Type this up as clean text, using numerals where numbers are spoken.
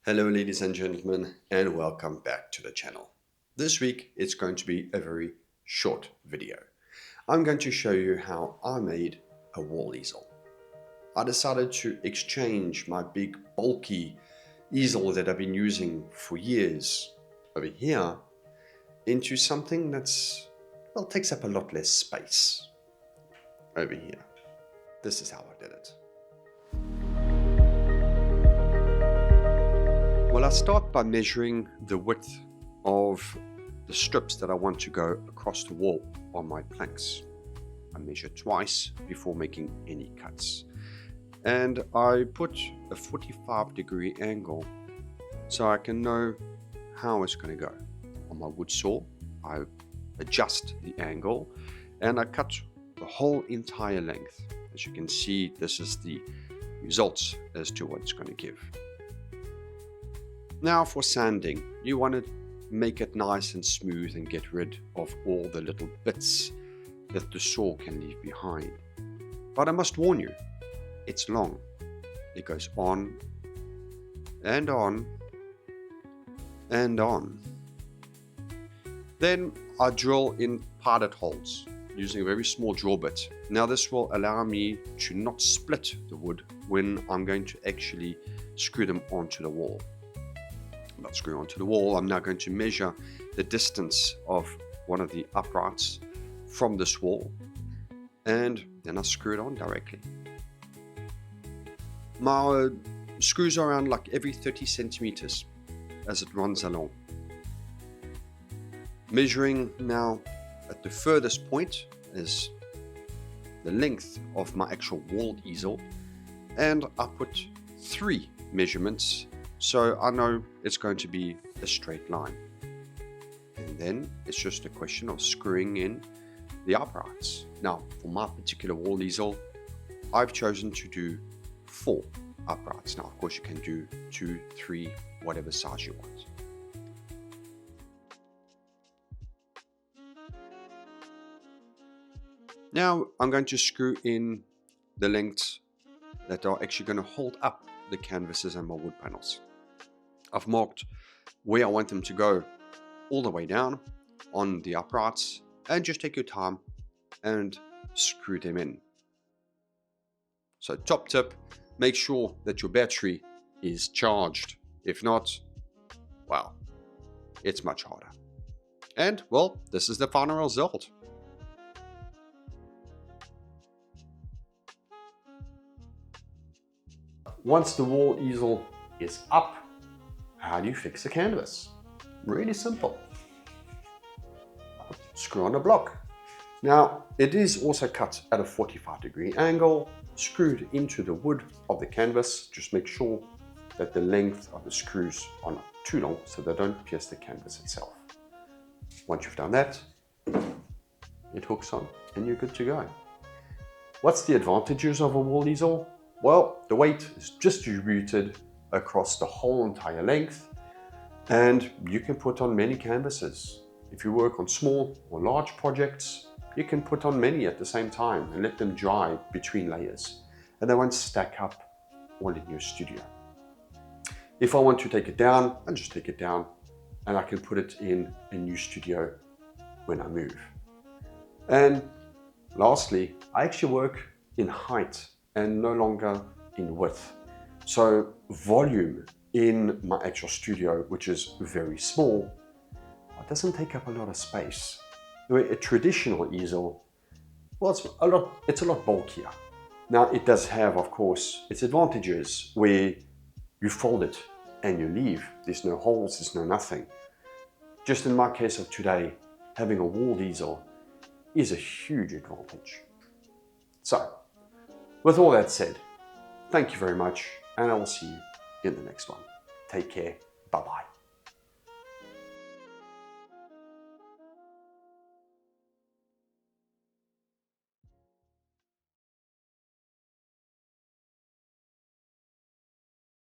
Hello ladies and gentlemen, and welcome back to the channel. This week it's going to be a very short video. I'm going to show you how I made a wall easel. I decided to exchange my big bulky easel that I've been using for years over here into something that's, well, takes up a lot less space over here. This is how I did it. Well, I start by measuring the width of the strips that I want to go across the wall on my planks. I measure twice before making any cuts. And I put a 45-degree angle so I can know how it's going to go. On my wood saw, I adjust the angle and I cut the whole entire length. As you can see, this is the results as to what it's going to give. Now for sanding, you want to make it nice and smooth and get rid of all the little bits that the saw can leave behind. But I must warn you, it's long. It goes on and on and on. Then I drill in pilot holes using a very small drill bit. Now this will allow me to not split the wood when I'm going to actually screw them onto the wall. Not screw onto the wall, I'm now going to measure the distance of one of the uprights from this wall, and then I screw it on directly. My screws are around like every 30 centimeters as it runs along. Measuring now at the furthest point is the length of my actual wall easel, and I put 3 measurements so I know it's going to be a straight line. And then it's just a question of screwing in the uprights. Now, for my particular wall easel, I've chosen to do 4 uprights. Now, of course, you can do 2, 3, whatever size you want. Now, I'm going to screw in the lengths that are actually going to hold up the canvases and my wood panels. I've marked where I want them to go all the way down on the uprights, and just take your time and screw them in. So top tip, make sure that your battery is charged. If not, well, it's much harder. And well, this is the final result. Once the wall easel is up, how do you fix a canvas? Really simple. Screw on a block. Now, it is also cut at a 45-degree angle, screwed into the wood of the canvas. Just make sure that the length of the screws are not too long so they don't pierce the canvas itself. Once you've done that, it hooks on and you're good to go. What's the advantages of a wall easel? Well, the weight is distributed across the whole entire length, and you can put on many canvases. If you work on small or large projects, you can put on many at the same time and let them dry between layers, and they won't stack up all in your studio. If I want to take it down, I just take it down and I can put it in a new studio when I move. And lastly, I actually work in height and no longer in width. So volume in my actual studio, which is very small, it doesn't take up a lot of space. A traditional easel, well, it's a lot bulkier. Now it does have, of course, its advantages where you fold it and you leave. There's no holes, there's no nothing. Just in my case of today, having a wall easel is a huge advantage. So, with all that said, thank you very much, and I will see you in the next one. Take care. Bye-bye.